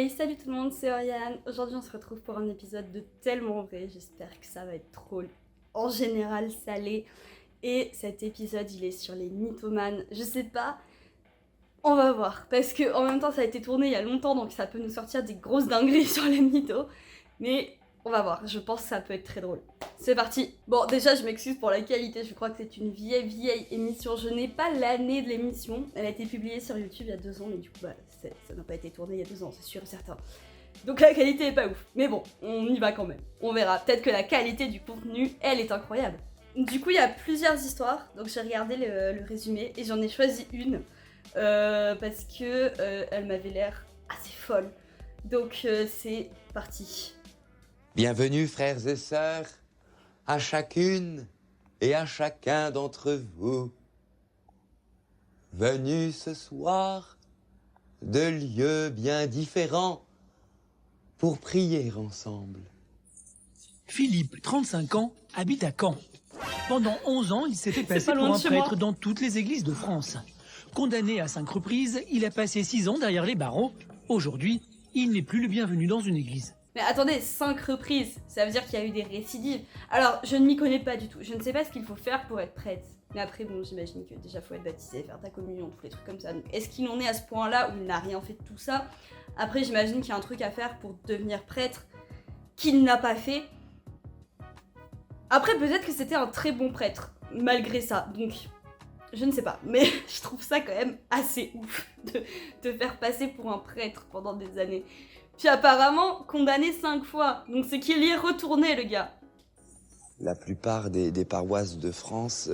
Hey, salut tout le monde, c'est Oriane. Aujourd'hui on se retrouve pour un épisode de Tellement Vrai. J'espère que ça va être drôle. En général, ça l'est. Et cet épisode, il est sur les mythomanes. Je sais pas, on va voir. Parce que en même temps, ça a été tourné il y a longtemps, donc ça peut nous sortir des grosses dingueries sur les mythos. Mais on va voir, je pense que ça peut être très drôle. C'est parti. Bon, déjà, je m'excuse pour la qualité, je crois que c'est une vieille émission. Je n'ai pas l'année de l'émission. Elle a été publiée sur YouTube il y a 2 ans, mais du coup, ça n'a pas été tourné il y a 2 ans, c'est sûr et certain. Donc la qualité est pas ouf. Mais bon, on y va quand même. On verra. Peut-être que la qualité du contenu, elle est incroyable. Du coup, il y a plusieurs histoires. Donc j'ai regardé le résumé et j'en ai choisi une. Parce que elle m'avait l'air assez folle. Donc c'est parti. Bienvenue frères et sœurs, à chacune et à chacun d'entre vous, venus ce soir de lieux bien différents pour prier ensemble. Philippe, 35 ans, habite à Caen. Pendant 11 ans, il s'était passé pas pour loin un de chez prêtre moi. dans toutes les églises de France. Condamné à 5 reprises, il a passé 6 ans derrière les barreaux. Aujourd'hui, il n'est plus le bienvenu dans une église. Mais attendez, 5 reprises, ça veut dire qu'il y a eu des récidives. Alors, je ne m'y connais pas du tout. Je ne sais pas ce qu'il faut faire pour être prêtre. Mais après, bon, j'imagine que déjà faut être baptisé, faire ta communion, tous les trucs comme ça. Donc, est-ce qu'il en est à ce point-là où il n'a rien fait de tout ça? Après, j'imagine qu'il y a un truc à faire pour devenir prêtre qu'il n'a pas fait. Après, peut-être que c'était un très bon prêtre, malgré ça. Donc, je ne sais pas. Mais je trouve ça quand même assez ouf de te faire passer pour un prêtre pendant des années. Puis apparemment, condamné 5 fois. Donc c'est qu'il y est retourné, le gars. La plupart des paroisses de France,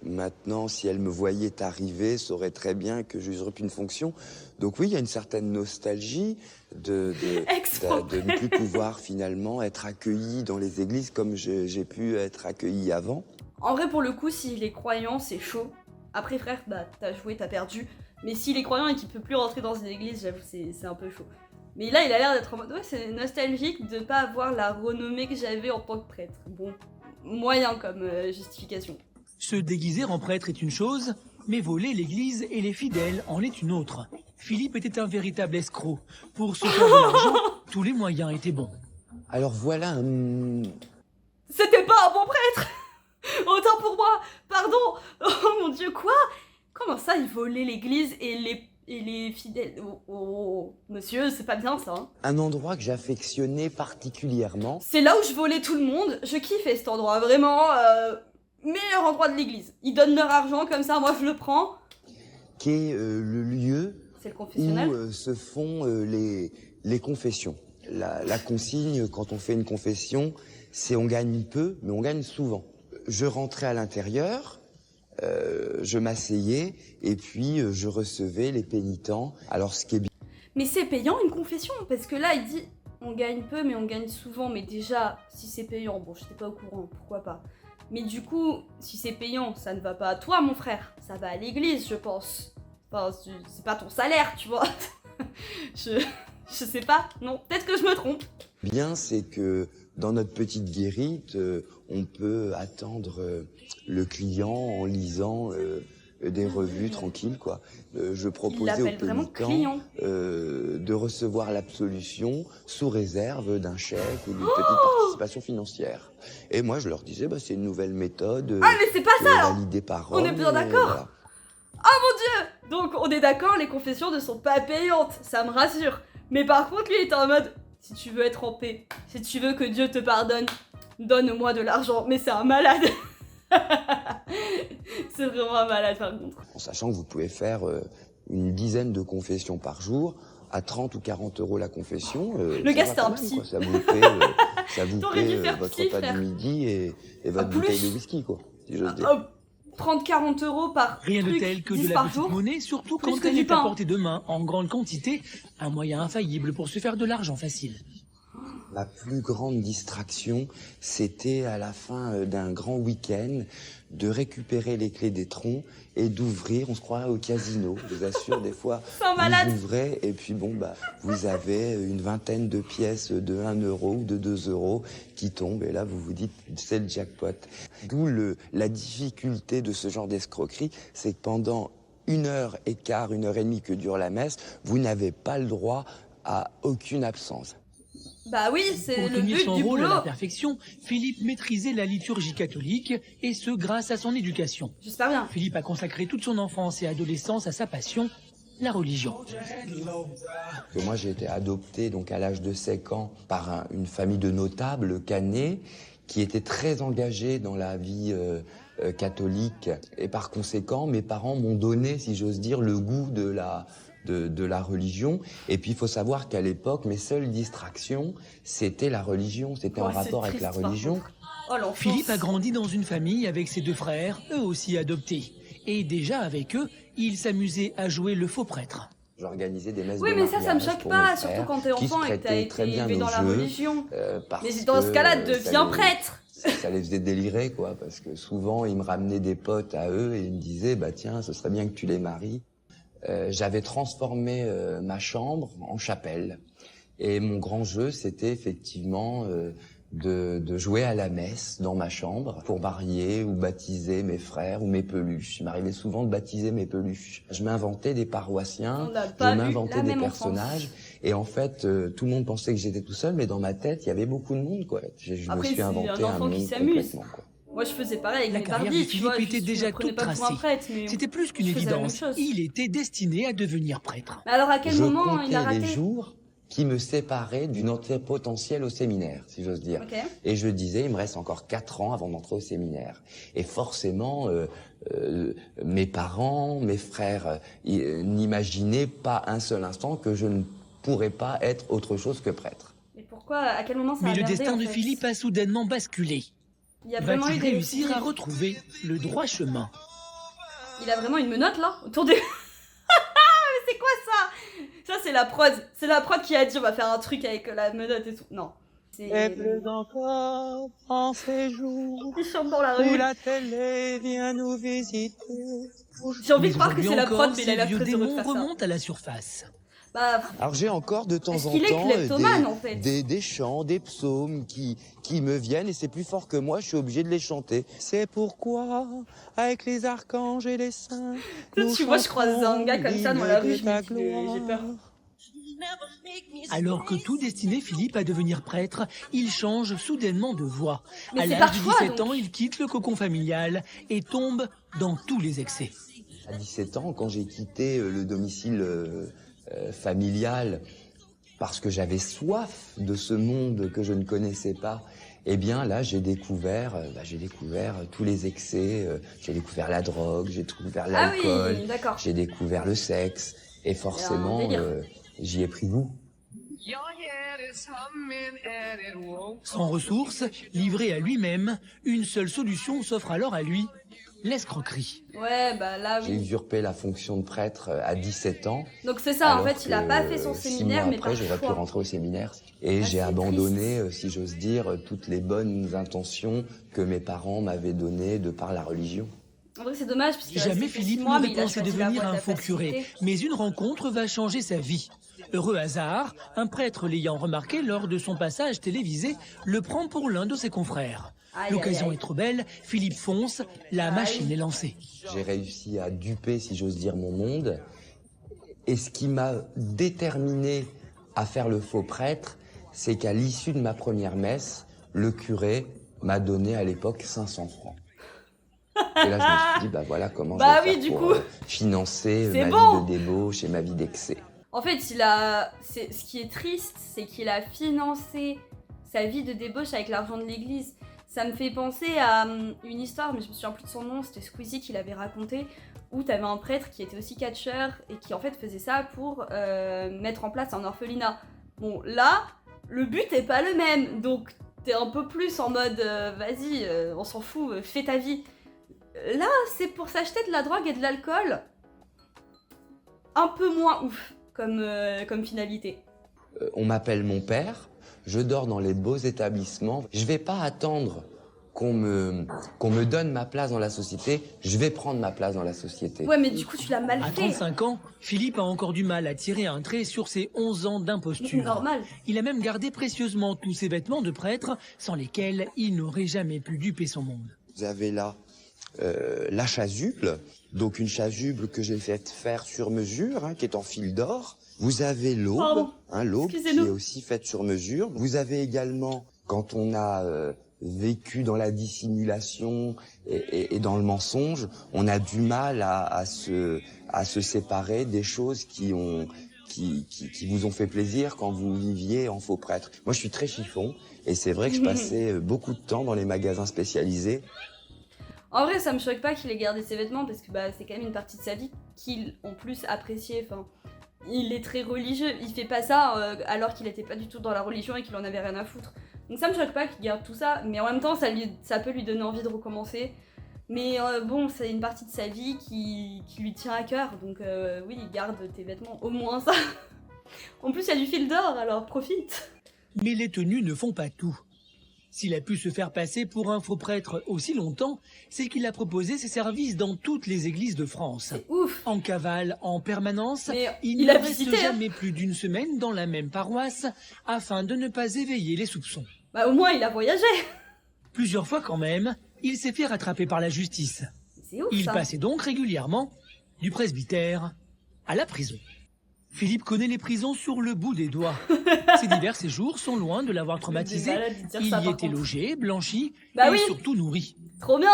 maintenant, si elles me voyaient arriver, sauraient très bien que j'usurpe une fonction. Donc oui, il y a une certaine nostalgie de ne plus pouvoir finalement être accueilli dans les églises comme j'ai pu être accueilli avant. En vrai, pour le coup, s'il est croyant, c'est chaud. Après, frère, bah, t'as joué, t'as perdu. Mais s'il est croyant et qu'il peut plus rentrer dans une église, j'avoue, c'est un peu chaud. Mais là, il a l'air d'être en mode, ouais, c'est nostalgique de pas avoir la renommée que j'avais en tant que prêtre. Bon, moyen comme justification. Se déguiser en prêtre est une chose, mais voler l'église et les fidèles en est une autre. Philippe était un véritable escroc. Pour se faire de l'argent, tous les moyens étaient bons. Alors voilà un... C'était pas un bon prêtre. Autant pour moi. Pardon. Oh mon dieu, quoi? Comment ça, il volait l'église et les fidèles? Oh, monsieur, c'est pas bien ça. Hein. un endroit que j'affectionnais particulièrement. C'est là où je volais tout le monde. Je kiffais cet endroit, vraiment. Meilleur endroit de l'église. Ils donnent leur argent comme ça, moi je le prends. Qui est le lieu C'est le confessionnal. où se font les confessions. La consigne, quand on fait une confession, c'est on gagne peu, mais on gagne souvent. Je rentrais à l'intérieur, je m'asseyais, et puis je recevais les pénitents. Alors ce qui est bien... Mais c'est payant une confession, parce que là il dit on gagne peu mais on gagne souvent. Mais déjà, si c'est payant, bon j'étais pas au courant, pourquoi pas. Mais du coup, si c'est payant, ça ne va pas à toi mon frère, ça va à l'église je pense. Enfin, c'est pas ton salaire, tu vois. je sais pas, non, peut-être que je me trompe. bien, c'est que dans notre petite guérite, on peut attendre le client en lisant des revues tranquilles, quoi. Je Il proposais aux l'appelle vraiment pénitents client. de recevoir l'absolution sous réserve d'un chèque ou d'une petite participation financière. Et moi, je leur disais, bah, c'est une nouvelle méthode Ah mais c'est pas ça alors. validée par On est Rome, bien et d'accord. voilà. Oh mon dieu. Donc on est d'accord, les confessions ne sont pas payantes, ça me rassure. Mais par contre, lui il est en mode, si tu veux être en paix, si tu veux que Dieu te pardonne, donne-moi de l'argent. Mais c'est un malade. C'est vraiment un malade par contre. En sachant que vous pouvez faire une dizaine de confessions par jour, à 30 ou 40 euros la confession. Le gars, ça va c'était quand un même, psy. quoi. Ça vous T'aurais dû paie faire votre psy, repas frère. du midi et votre plus. bouteille de whisky, quoi, si j'ose dire. Oh, 30-40 euros par Rien de truc, tel que 10 de la par petite jour. monnaie, surtout Plus quand que elle du est pain. à portée de main en grande quantité, un moyen infaillible pour se faire de l'argent facile. Ma plus grande distraction, c'était à la fin d'un grand week-end de récupérer les clés des troncs et d'ouvrir, on se croirait au casino, je vous assure, des fois, C'est un malade. vous ouvrez et puis bon, bah, vous avez une vingtaine de pièces de 1 euro ou de 2 euros qui tombent et là, vous vous dites, c'est le jackpot. D'où la difficulté de ce genre d'escroquerie, c'est que pendant 1h15, 1h30 que dure la messe, vous n'avez pas le droit à aucune absence. Bah oui, c'est Pour le tenir but son du rôle boulot. à la perfection, Philippe maîtrisait la liturgie catholique, et ce grâce à son éducation. J'espère bien. Philippe a consacré toute son enfance et adolescence à sa passion, la religion. Que moi j'ai été adopté donc à l'âge de 5 ans par une famille de notables canets qui était très engagée dans la vie catholique, et par conséquent mes parents m'ont donné, si j'ose dire, le goût de la religion. Et puis il faut savoir qu'à l'époque mes seules distractions c'était la religion, c'était en c'est rapport avec triste, la par religion. contre. Oh l'enfance. Philippe a grandi dans une famille avec ses 2 frères, eux aussi adoptés. Et déjà avec eux, il s'amusait à jouer le faux prêtre. J'organisais des messes Oui, de mais ça me mariage choque pour pas, mes surtout frères, quand t'es qui se enfant et que t'as prêtaient été très bien élevé au dans la jeu, religion. parce Mais dans ce cas-là, que deviens prêtre. ça les faisait délirer, quoi, parce que souvent ils me ramenaient des potes à eux et ils me disaient, bah tiens, ce serait bien que tu les maries. J'avais transformé ma chambre en chapelle, et mon grand jeu c'était effectivement de jouer à la messe dans ma chambre pour marier ou baptiser mes frères ou mes peluches. Il m'arrivait souvent de baptiser mes peluches. Je m'inventais des paroissiens, On n'a je pas eu m'inventais la des même personnages, et en fait tout le monde pensait que j'étais tout seul, mais dans ma tête il y avait beaucoup de monde, quoi. Je Après, me suis c'est inventé un enfant un qui monde s'amuse. complètement, quoi. Moi, je faisais pareil avec La mes carrière de Barbies, tu vois. Philippe était Je déjà me prenais toute pas pour un tracée. prêtre, mais C'était plus qu'une je faisais la même évidence. chose. Il était destiné à devenir prêtre. Mais alors, à quel Je moment il a comptais les raté? jours qui me séparaient d'une entrée potentielle au séminaire, si j'ose dire. Ok. Et je disais, il me reste encore 4 ans avant d'entrer au séminaire. Et forcément, mes parents, mes frères n'imaginaient pas un seul instant que je ne pourrais pas être autre chose que prêtre. Et pourquoi? À quel moment ça Mais a le merdé, destin en de fait Philippe a soudainement basculé. Il y a vraiment eu Va-t-il des réussir à récidives. retrouver le droit chemin? Il a vraiment une menotte là autour du. Mais c'est quoi ça? Ça c'est la prod. C'est la prod qui a dit on va faire un truc avec la menotte et tout. Non. Et pleut encore en ces jours Il chante dans la où rue. la télé vient nous visiter. J'ai envie de Mais croire que aujourd'hui c'est la encore, prod, mais il a ces l'air vieux très heureux de démons faire ça. remontent à la surface. Bah, Alors j'ai encore de temps Est-ce en qu'il est temps kleptomane, en fait des chants, des psaumes qui me viennent, et c'est plus fort que moi, je suis obligé de les chanter. C'est pourquoi, avec les archanges et les saints, tu vois, je croise un gars comme ça dans la rue, je me dis, j'ai peur. Alors que tout destinait Philippe à devenir prêtre, il change soudainement de voie. Mais À c'est l'âge par de choix, 17 donc. ans, il quitte le cocon familial et tombe dans tous les excès. À 17 ans, quand j'ai quitté le domicile familial, parce que j'avais soif de ce monde que je ne connaissais pas, eh bien là j'ai découvert tous les excès, j'ai découvert la drogue, j'ai découvert Ah oui, l'alcool, d'accord. j'ai découvert le sexe, et forcément délire. j'y ai pris goût. Sans ressources, livré à lui-même, une seule solution s'offre alors à lui, l'escroquerie. Ouais, bah là, J'ai oui. usurpé la fonction de prêtre à 17 ans. Donc c'est ça, en alors fait, il a que pas fait son 6 séminaire, mois mais après, par j'aurais pu choix. rentrer au séminaire. Et Ah, j'ai c'est abandonné, si j'ose dire, toutes les bonnes intentions que mes parents m'avaient données de par la religion. En vrai, c'est dommage, puisqu'il Jamais restait que Philippe 6 mois, mais n'aurait il a pensé choisi la devenir voie de un la faux curé, facilité. mais une rencontre va changer sa vie. Heureux hasard, un prêtre l'ayant remarqué lors de son passage télévisé le prend pour l'un de ses confrères. Aïe, L'occasion aïe, aïe. est trop belle, Philippe fonce, la machine est lancée. J'ai réussi à duper, si j'ose dire, mon monde. Et ce qui m'a déterminé à faire le faux prêtre, c'est qu'à l'issue de ma première messe, le curé m'a donné à l'époque 500 francs. Et là, je me suis dit, bah voilà comment Bah je vais oui, faire du pour coup. financer C'est ma bon. vie de débauche et ma vie d'excès. En fait, ce qui est triste, c'est qu'il a financé sa vie de débauche avec l'argent de l'église. Ça me fait penser à une histoire, mais je me souviens plus de son nom, c'était Squeezie qui l'avait raconté, où t'avais un prêtre qui était aussi catcheur et qui en fait faisait ça pour mettre en place un orphelinat. Bon, là, le but est pas le même, donc t'es un peu plus en mode vas-y, on s'en fout, fais ta vie. Là, c'est pour s'acheter de la drogue et de l'alcool. Un peu moins ouf comme finalité. On m'appelle mon père, je dors dans les beaux établissements. Je vais pas attendre qu'on me donne ma place dans la société, je vais prendre ma place dans la société. Ouais, mais du coup, tu l'as mal À fait. 35 ans, Philippe a encore du mal à tirer un trait sur ses 11 ans d'imposture. Normal. Il a même gardé précieusement tous ses vêtements de prêtre, sans lesquels il n'aurait jamais pu duper son monde. Vous avez là la chasuble, donc une chasuble que j'ai faite faire sur mesure, qui est en fil d'or. Vous avez l'aube, Pardon. l'aube qui Excusez-nous. est aussi faite sur mesure. Vous avez également, quand on a vécu dans la dissimulation et dans le mensonge, on a du mal à se séparer des choses qui vous ont fait plaisir quand vous viviez en faux prêtre. Moi, je suis très chiffon et c'est vrai que je passais beaucoup de temps dans les magasins spécialisés. En vrai, ça me choque pas qu'il ait gardé ses vêtements parce que c'est quand même une partie de sa vie qu'il, en plus, appréciait. Enfin, il est très religieux. Il fait pas ça alors qu'il était pas du tout dans la religion et qu'il en avait rien à foutre. Donc ça me choque pas qu'il garde tout ça, mais en même temps, ça peut lui donner envie de recommencer. Mais bon, c'est une partie de sa vie qui lui tient à cœur. Donc oui, garde tes vêtements, au moins ça. En plus, il y a du fil d'or, alors profite. Mais les tenues ne font pas tout. S'il a pu se faire passer pour un faux prêtre aussi longtemps, c'est qu'il a proposé ses services dans toutes les églises de France. C'est ouf. En cavale en permanence, Mais il il ne a reste visité, hein. jamais plus d'une semaine dans la même paroisse afin de ne pas éveiller les soupçons. Bah au moins, il a voyagé. Plusieurs fois quand même, il s'est fait rattraper par la justice. C'est ouf, Il ça. passait donc régulièrement du presbytère à la prison. Philippe connaît les prisons sur le bout des doigts. Ses divers séjours sont loin de l'avoir traumatisé. Des malades de dire Il ça, y par était contre. logé, blanchi Bah et oui. surtout nourri. Trop bien.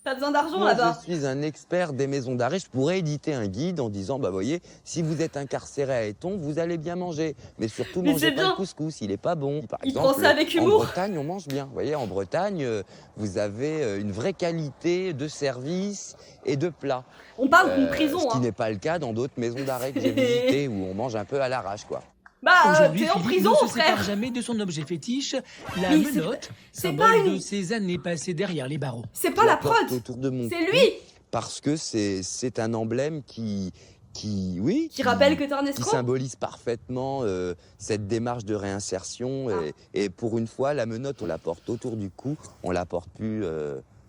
Pas besoin d'argent Moi, là-bas. je suis un expert des maisons d'arrêt. Je pourrais éditer un guide en disant, voyez, si vous êtes incarcéré à Éton, vous allez bien manger. Mais surtout, Mais mangez c'est pas bien. le couscous, il est pas bon. Par Il prend ça avec humour. En Bretagne, on mange bien. Vous voyez, en Bretagne, vous avez une vraie qualité de service et de plats. On parle d'une prison, Ce qui hein. n'est pas le cas dans d'autres maisons d'arrêt que j'ai visitées où on mange un peu à l'arrache, quoi. Aujourd'hui, t'es en Philippe prison, ne se sépare frère. jamais de son objet fétiche, la Mais c'est menotte, c'est symbole pas une- de ses années passées derrière les barreaux. C'est Je pas la porte prod. autour de mon C'est cou lui parce que c'est un emblème qui rappelle que t'es un qui escroc. symbolise parfaitement cette démarche de réinsertion. Ah. Et pour une fois, la menotte, on la porte autour du cou, on la porte plus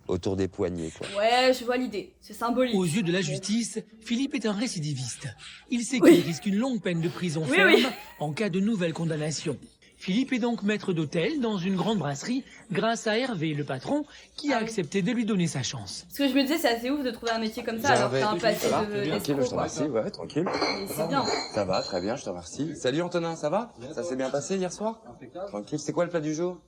autour des poignets, quoi. Ouais, je vois l'idée. C'est symbolique. Aux yeux de la justice, Philippe est un récidiviste. Il sait Oui. qu'il risque une longue peine de prison Oui, ferme oui. en cas de nouvelle condamnation. Philippe est donc maître d'hôtel dans une grande brasserie grâce à Hervé, le patron, qui a Ah oui. accepté de lui donner sa chance. Parce que je me disais, c'est assez ouf de trouver un métier comme ça alors que t'as un passé d'escroc, quoi. ouais, tranquille. Mais c'est bien. Ça va, très bien, je te remercie. Salut Antonin, ça va? Ça s'est bien passé hier soir? Tranquille, c'est quoi le plat du jour?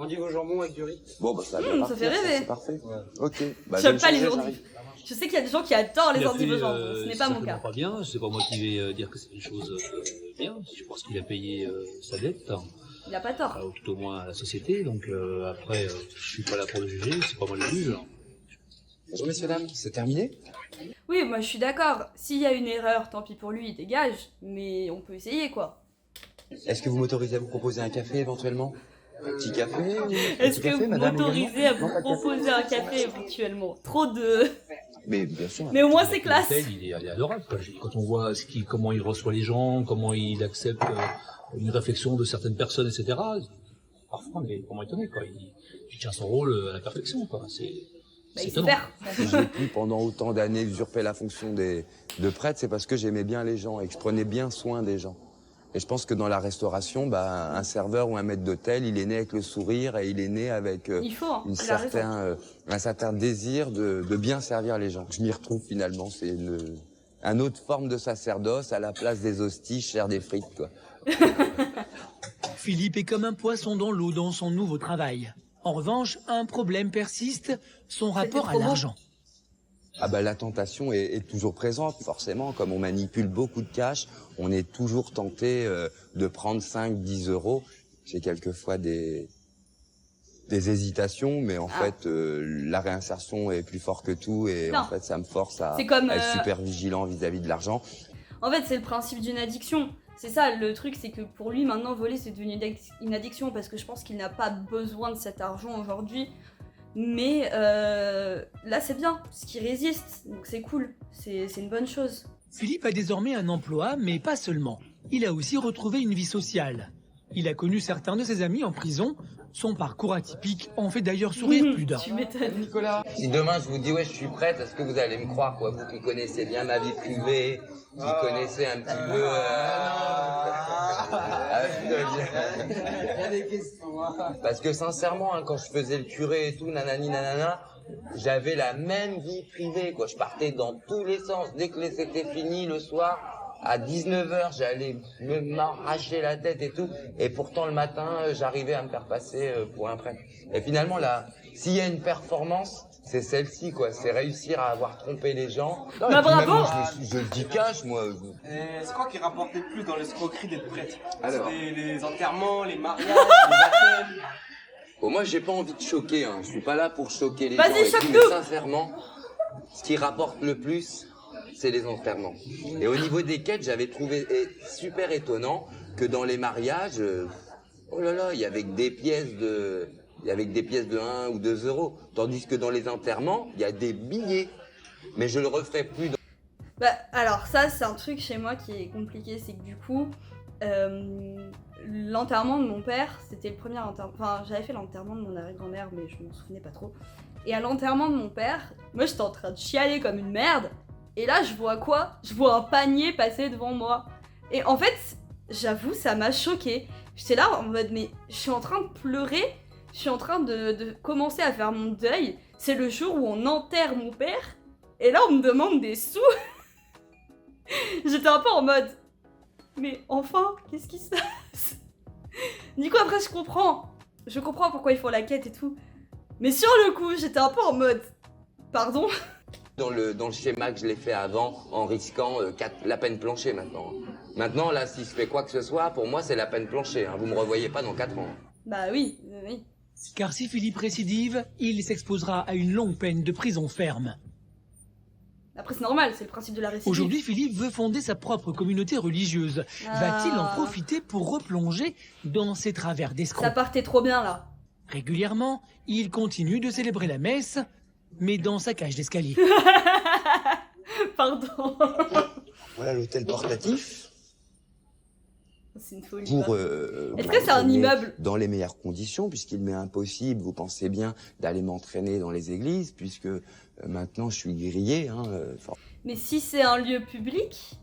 Endive au jambon avec du riz. Bon, ça va bien Ça partir, fait rêver. c'est parfait. Ok. Bah, J'aime je pas vais me les changer, endives. Je sais qu'il y a des gens qui adorent les Il a endives fait, aux jambons. Ce n'est pas mon cas. Pas bien, c'est pas moi qui vais dire que c'est une chose bien. Je pense qu'il a payé sa dette, Il a pas tort. ou tout au moins à la société. Donc après, je suis pas là pour le juger, c'est pas moi le juge. Bonjour messieurs, dames, c'est terminé? Oui, moi je suis d'accord. S'il y a une erreur, tant pis pour lui, il dégage. Mais on peut essayer, quoi. Est-ce que vous m'autorisez à vous proposer un café éventuellement? Un petit café ou... Est-ce un petit que café, vous madame, m'autorisez à également? vous Non, pas de café. proposer un café éventuellement? Trop de... Mais bien sûr. Mais au moins c'est classe. L'hôtel, il est adorable, quoi. Quand on voit comment il reçoit les gens, comment il accepte une réflexion de certaines personnes, etc. Parfois, on est vraiment étonné, quoi. Il tient son rôle à la perfection, quoi. C'est Bah, il étonnant. sait faire. Si j'ai pu pendant autant d'années usurper la fonction de prêtre, c'est parce que j'aimais bien les gens et que je prenais bien soin des gens. Et je pense que dans la restauration, un serveur ou un maître d'hôtel, il est né avec le sourire et il est né avec Il faut, hein. un certain désir de bien servir les gens. Je m'y retrouve finalement, c'est une autre forme de sacerdoce à la place des hosties, chair des frites, quoi. Philippe est comme un poisson dans l'eau dans son nouveau travail. En revanche, un problème persiste, son rapport à trop beau. l'argent. La tentation est toujours présente, forcément. Comme on manipule beaucoup de cash, on est toujours tenté de prendre 5, 10 euros. J'ai quelquefois des hésitations, mais en fait, la réinsertion est plus fort que tout et Non. en fait, ça me force à C'est comme, être super vigilant vis-à-vis de l'argent. En fait, c'est le principe d'une addiction. C'est ça, le truc, c'est que pour lui, maintenant, voler, c'est devenu une addiction parce que je pense qu'il n'a pas besoin de cet argent aujourd'hui. Mais là, c'est bien, parce qu'il résiste, donc c'est cool, c'est une bonne chose. Philippe a désormais un emploi, mais pas seulement. Il a aussi retrouvé une vie sociale. Il a connu certains de ses amis en prison. Son parcours atypique en fait d'ailleurs sourire plus d'un. Tu m'étonnes. Nicolas, si demain je vous dis ouais je suis prête, est-ce que vous allez me croire quoi? Vous qui connaissez bien ma vie privée, qui connaissez un petit peu... Parce que sincèrement, quand je faisais le curé et tout, nanani nanana, j'avais la même vie privée, quoi. Je partais dans tous les sens. Dès que c'était fini le soir, à 19h, j'allais m'arracher la tête et tout. Et pourtant, le matin, j'arrivais à me faire passer pour un prêtre. Et finalement, là, s'il y a une performance, c'est celle-ci, quoi. C'est réussir à avoir trompé les gens. Non, Bah, et puis même, bravo. moi, je le dis cash, moi. C'est quoi qui rapportait le plus dans l'escroquerie d'être prêtre? Alors. C'était les enterrements, les mariages, les baptêmes. Bon, moi, j'ai pas envie de choquer, hein. Je suis pas là pour choquer les Vas-y, gens. et tout, choque-nous. Mais sincèrement, ce qui rapporte le plus, c'est les enterrements. Et au niveau des quêtes, j'avais trouvé super étonnant que dans les mariages, oh là là, il y avait que des pièces de 1 ou 2 euros. Tandis que dans les enterrements, il y a des billets. Mais je le referai plus. Bah, alors ça, c'est un truc chez moi qui est compliqué, c'est que du coup, l'enterrement de mon père, c'était le premier enterrement. Enfin, j'avais fait l'enterrement de mon arrière-grand-mère, mais je m'en souvenais pas trop. Et à l'enterrement de mon père, moi j'étais en train de chialer comme une merde. Et là, je vois quoi? Je vois un panier passer devant moi. Et en fait, j'avoue, ça m'a choquée. J'étais là en mode, mais je suis en train de pleurer. Je suis en train de commencer à faire mon deuil. C'est le jour où on enterre mon père. Et là, on me demande des sous. J'étais un peu en mode, mais enfin, qu'est-ce qui se passe? Du coup, après, je comprends pourquoi ils font la quête et tout. Mais sur le coup, j'étais un peu en mode, pardon? Dans le schéma que je l'ai fait avant, en risquant la peine planchée maintenant. Maintenant, là, si je fais quoi que ce soit, pour moi, c'est la peine planchée. Hein. Vous me revoyez pas dans 4 ans. Bah oui, oui. Car si Philippe récidive, il s'exposera à une longue peine de prison ferme. Après, c'est normal, c'est le principe de la récidive. Aujourd'hui, Philippe veut fonder sa propre communauté religieuse. Va-t-il en profiter pour replonger dans ses travers d'escroc? Ça partait trop bien, là. Régulièrement, il continue de célébrer la messe, mais dans sa cage d'escalier. Pardon. Voilà l'hôtel portatif. C'est une folie. Pour Est-ce que c'est un immeuble? Dans les meilleures conditions, puisqu'il m'est impossible, vous pensez bien, d'aller m'entraîner dans les églises, puisque maintenant je suis grillé. Hein, Mais si c'est un lieu public,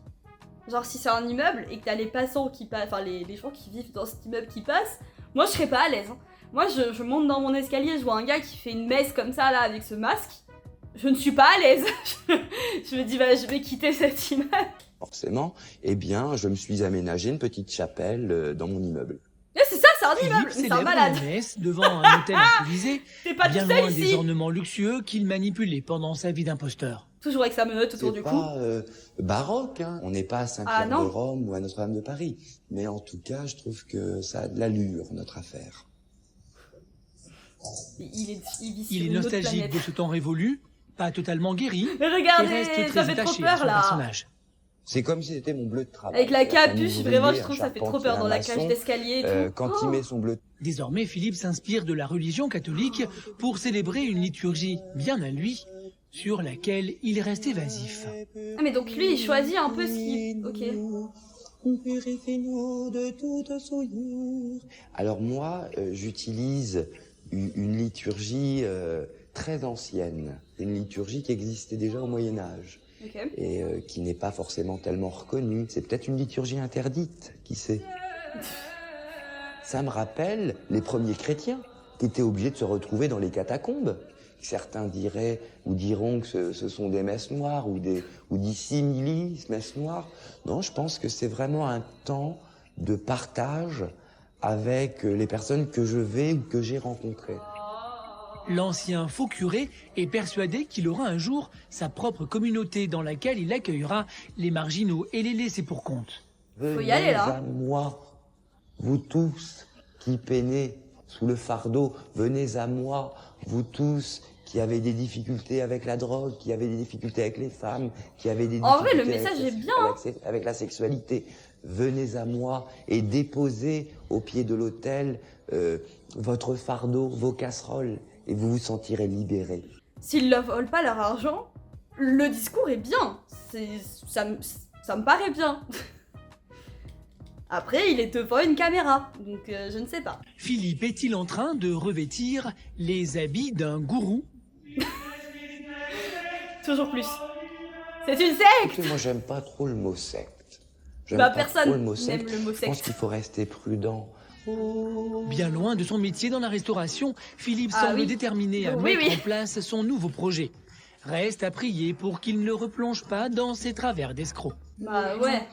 genre si c'est un immeuble et que t'as les passants qui passent, enfin les gens qui vivent dans cet immeuble qui passent, moi je serais pas à l'aise. Hein. Moi je monte dans mon escalier, je vois un gars qui fait une messe comme ça là avec ce masque, je ne suis pas à l'aise. Je me dis bah je vais quitter cet immeuble. Forcément, eh bien, je me suis aménagé une petite chapelle dans mon immeuble. Mais c'est ça, c'est un immeuble, Philippe mais c'est un célèbre malade. la messe devant un hôtel improvisé, T'es pas bien tout seul loin des ici. ornements luxueux qu'il manipulait pendant sa vie d'imposteur. Toujours avec sa menotte autour C'est du cou. pas baroque, hein. On n'est pas à Saint-Pierre non. de Rome ou à Notre-Dame de Paris. Mais en tout cas, je trouve que ça a de l'allure, notre affaire. Il vit sur Il est une autre nostalgique planète. de ce temps révolu, pas totalement guéri, Mais et regardez, reste ça très fait trop attaché à peur son là. personnage. C'est comme si c'était mon bleu de travail. Avec la C'est-à-dire qu'un capuche, ouvrier, vraiment je trouve un que ça fait trop charpentier, peur dans un la cage maçon, d'escalier et tout. quand il met son bleu Désormais, Philippe s'inspire de la religion catholique pour célébrer une liturgie bien à lui, sur laquelle il reste évasif. Ah mais donc lui il choisit un peu ce qu'il... Ok. Purifie-nous de toute souillure. Alors moi, j'utilise une liturgie très ancienne, une liturgie qui existait déjà au Moyen-Âge Ok. et qui n'est pas forcément tellement reconnue. C'est peut-être une liturgie interdite, qui sait. Ça me rappelle les premiers chrétiens qui étaient obligés de se retrouver dans les catacombes. Certains diraient ou diront que ce sont des messes noires ou des similis messes noires. Non, je pense que c'est vraiment un temps de partage avec les personnes que je vais ou que j'ai rencontrées. L'ancien faux curé est persuadé qu'il aura un jour sa propre communauté dans laquelle il accueillera les marginaux et les laissés pour compte. Faut y aller, là. Venez à moi, vous tous qui peinez sous le fardeau, venez à moi, vous tous qui avez des difficultés avec la drogue, qui avez des difficultés avec les femmes, qui avez des En vrai, difficultés le message avec, est bien, avec la sexualité. Venez à moi et déposez au pied de l'autel votre fardeau, vos casseroles, et vous vous sentirez libéré. S'ils ne volent pas leur argent, le discours est bien. Ça me paraît bien. Après, il est devant une caméra, donc je ne sais pas. Philippe est-il en train de revêtir les habits d'un gourou? Toujours plus. C'est une secte. Écoutez, moi j'aime pas trop le mot secte. J'aime Bah pas trop personne le mot n'aime secte. le mot Je pense secte. qu'il faut rester prudent. Bien loin de son métier dans la restauration, Philippe Ah semble oui. déterminé à Oui, mettre oui. en place son nouveau projet. Reste à prier pour qu'il ne replonge pas dans ses travers d'escroc. Bah ouais.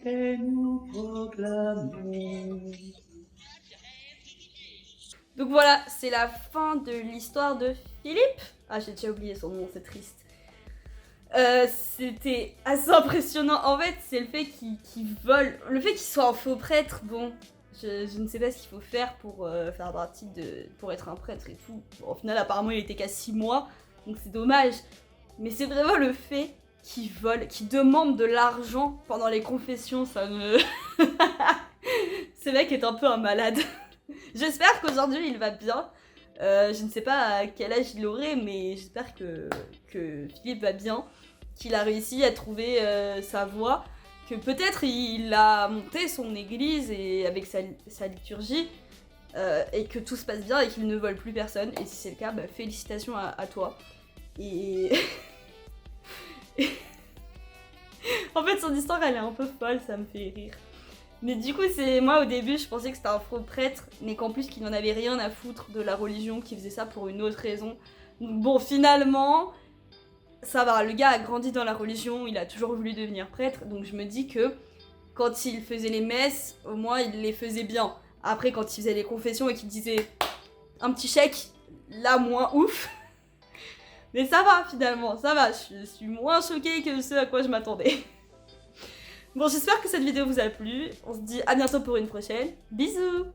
Et nous proclamons. Donc voilà, c'est la fin de l'histoire de Philippe. Ah, j'ai déjà oublié son nom, c'est triste. C'était assez impressionnant. En fait, c'est le fait qu'il vole, le fait qu'il soit un faux prêtre. Bon, je ne sais pas ce qu'il faut faire pour faire partie pour être un prêtre et tout. Bon, au final, apparemment, il était qu'à 6 mois, donc c'est dommage. Mais c'est vraiment le fait qu'il vole, qu'il demande de l'argent pendant les confessions, ça me... Ce mec est un peu un malade. J'espère qu'aujourd'hui, il va bien. Je ne sais pas à quel âge il aurait, mais j'espère que Philippe va bien, qu'il a réussi à trouver sa voie, que peut-être il a monté son église et avec sa liturgie, et que tout se passe bien et qu'il ne vole plus personne. Et si c'est le cas, bah, félicitations à toi. Et... en fait, son histoire, elle est un peu folle, ça me fait rire. Mais du coup, c'est moi au début, je pensais que c'était un faux prêtre, mais qu'en plus qu'il n'en avait rien à foutre de la religion, qu'il faisait ça pour une autre raison. Donc bon, finalement, ça va, le gars a grandi dans la religion, il a toujours voulu devenir prêtre, donc je me dis que quand il faisait les messes, au moins il les faisait bien. Après, quand il faisait les confessions et qu'il disait un petit chèque, là, moins ouf. Mais ça va, finalement, ça va, je suis moins choquée que ce à quoi je m'attendais. Bon, j'espère que cette vidéo vous a plu. On se dit à bientôt pour une prochaine. Bisous!